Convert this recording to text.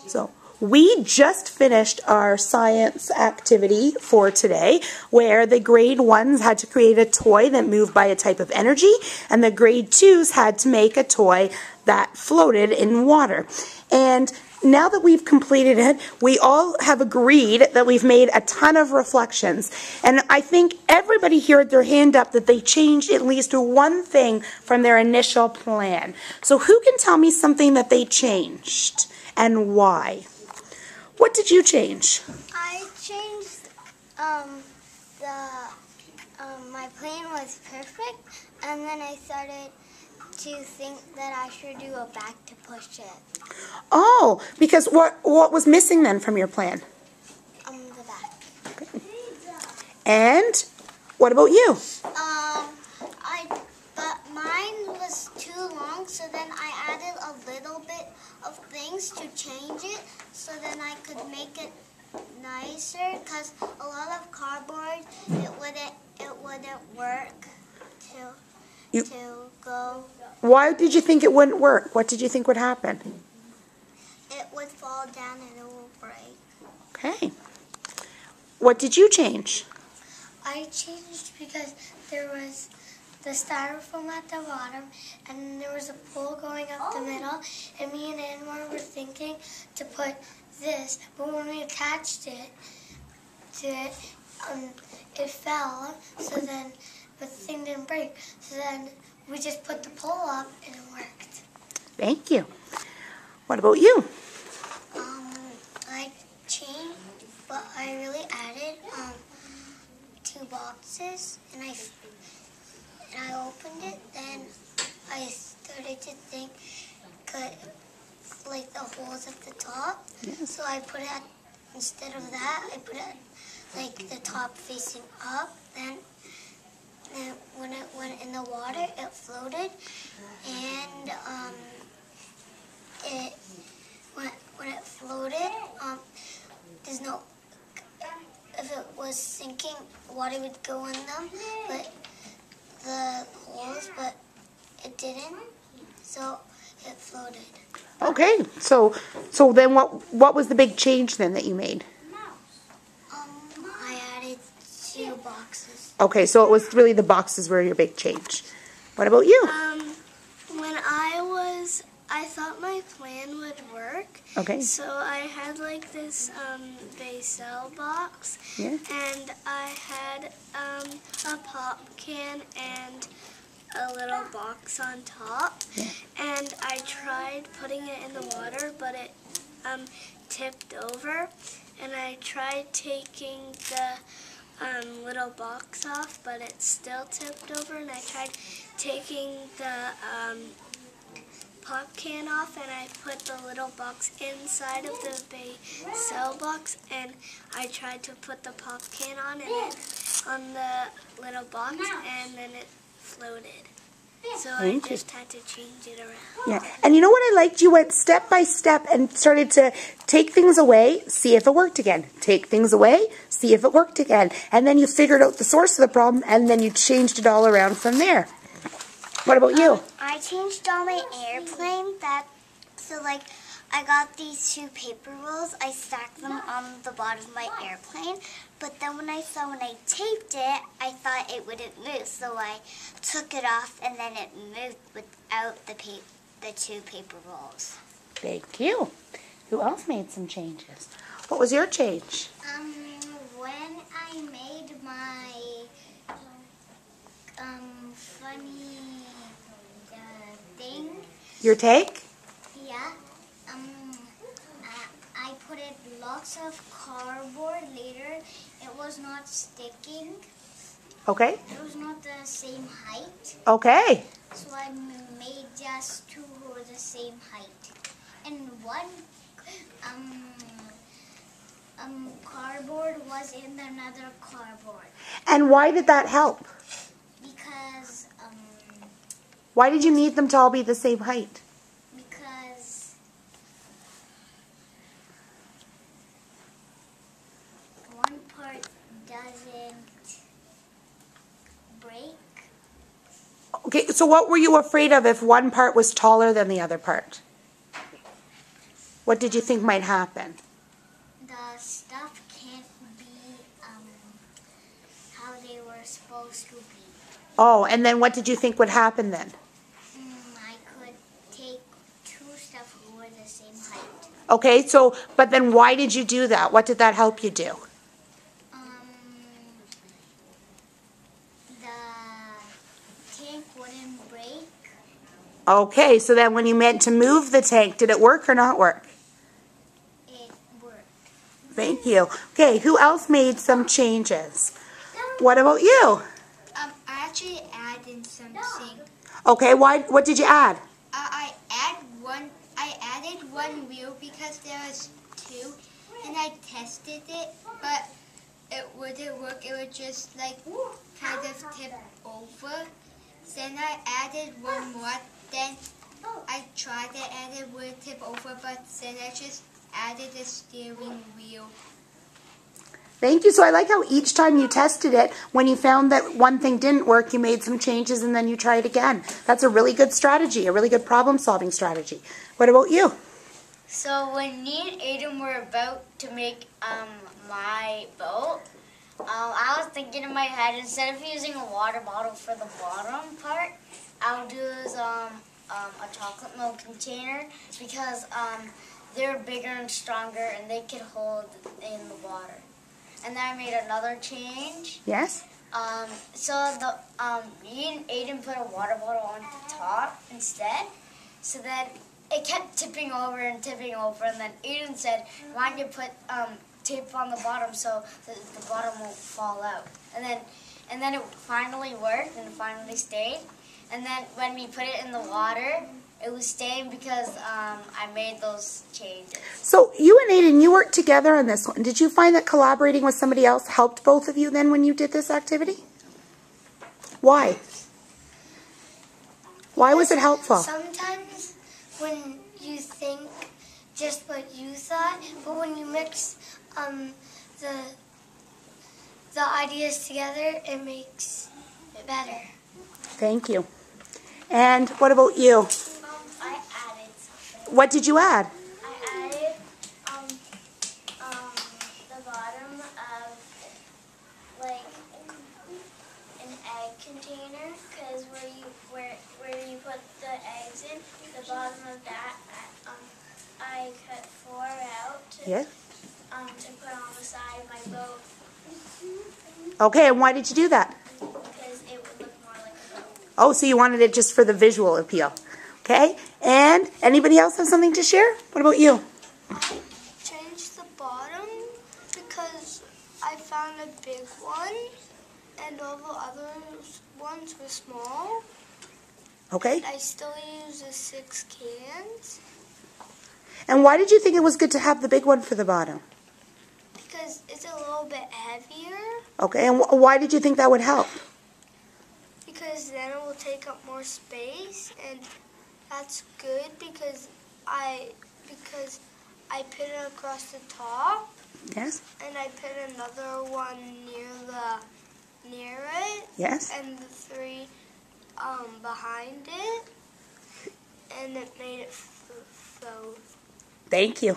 So we just finished our science activity for today, where the grade 1s had to create a toy that moved by a type of energy, and the grade 2s had to make a toy that floated in water. And now that we've completed it, we all have agreed that we've made a ton of reflections. And I think everybody here had their hand up that they changed at least one thing from their initial plan. So who can tell me something that they changed and why? What did you change? I changed my plan was perfect, and then I started to think that I should do a back to push it. Oh, because what was missing then from your plan? The back. Okay. And what about you? But mine was too long, so then I added a little bit of things to change it, so then I could make it nicer. Because a lot of cardboard, it wouldn't work to go. Why did you think it wouldn't work? What did you think would happen? It would fall down and it will break. Okay. What did you change? I changed because there was the styrofoam at the bottom, and there was a pole going up the middle, and me and Anwar were thinking to put this, but when we attached it to it, it fell, so then the thing didn't break, so then we just put the pole up and it worked. Thank you. What about you? I changed, but I really added 2 boxes, and I opened it, then I started to think, like the holes at the top. Yes. So I put it, instead of that, I put it like the top facing up. Then when it went in the water, it floated, and when it floated, there's no, if it was sinking, water would go in them, but the holes, but it didn't, so it floated. Okay, so then what was the big change then that you made? I added 2 boxes. Okay, so it was really the boxes were your big change. What about you? When I thought my plan would work. Okay. So I had like this basil box. Yeah. And I had a pop can and a little box on top. Yeah. And I tried putting it in the water, but it tipped over. And I tried taking the little box off, but it still tipped over. And I tried taking the pop can off, and I put the little box inside of the basil box, and I tried to put the pop can on the little box, and then it floated. So I just had to change it around. Yeah, and you know what I liked? You went step by step and started to take things away, see if it worked again. Take things away, see if it worked again. And then you figured out the source of the problem, and then you changed it all around from there. What about you? I changed all my airplane. So like I got these 2 paper rolls. I stacked them on the bottom of my airplane. But then when I taped it, I thought it wouldn't move. So I took it off, and then it moved without the 2 paper rolls. Thank you. Who else made some changes? What was your change? When I made my funny thing. Your take? Yeah. I put in lots of cardboard later. It was not sticking. Okay. It was not the same height. Okay. So I made just 2 who were the same height. And one cardboard was in another cardboard. And why did that help? Because Why did you need them to all be the same height? because one part doesn't break. Okay, so what were you afraid of if one part was taller than the other part? What did you think might happen? The stuff can't be how they were supposed to be. Oh, and then what did you think would happen then? I could take two stuff who were the same height. Okay, so, but then why did you do that? What did that help you do? The tank wouldn't break. Okay, so then when you meant to move the tank, did it work or not work? It worked. Thank you. Okay, who else made some changes? What about you? I actually added something. Okay, why? What did you add? I added one wheel because there was two, and I tested it, but it wouldn't work. It would just like kind of tip over. Then I added one more. Then I tried it and it would tip over, but then I just added a steering wheel. Thank you. So I like how each time you tested it, when you found that one thing didn't work, you made some changes and then you try it again. That's a really good strategy, a really good problem-solving strategy. What about you? So when me and Aiden were about to make my boat, I was thinking in my head, instead of using a water bottle for the bottom part, I'll use a chocolate milk container because they're bigger and stronger and they could hold in the water. And then I made another change. Yes? So me and Aiden put a water bottle on the top instead, so that it kept tipping over, and then Aiden said, why don't you put tape on the bottom so the bottom won't fall out. And then it finally worked and it finally stayed. And then when we put it in the water, it was staying because I made those changes. So you and Aiden, you worked together on this one. Did you find that collaborating with somebody else helped both of you then when you did this activity? Why? Why was it helpful? Sometimes when you think just what you thought, but when you mix the ideas together, it makes it better. Thank you. And what about you? I added something. What did you add? I added the bottom of like an egg container, because where you put the eggs in, the bottom of that I cut 4 out to put on the side of my boat. Okay, and why did you do that? Because it would look more like a boat. Oh, so you wanted it just for the visual appeal. Okay, and anybody else have something to share? What about you? I changed the bottom because I found a big one and all the other ones were small. Okay. I still use the 6 cans. And why did you think it was good to have the big one for the bottom? Because it's a little bit heavier. Okay, and why did you think that would help? Because then it will take up more space, and that's good because I put it across the top. Yes. And I put another one near it. Yes. And the 3 behind it, and it made it float. Thank you.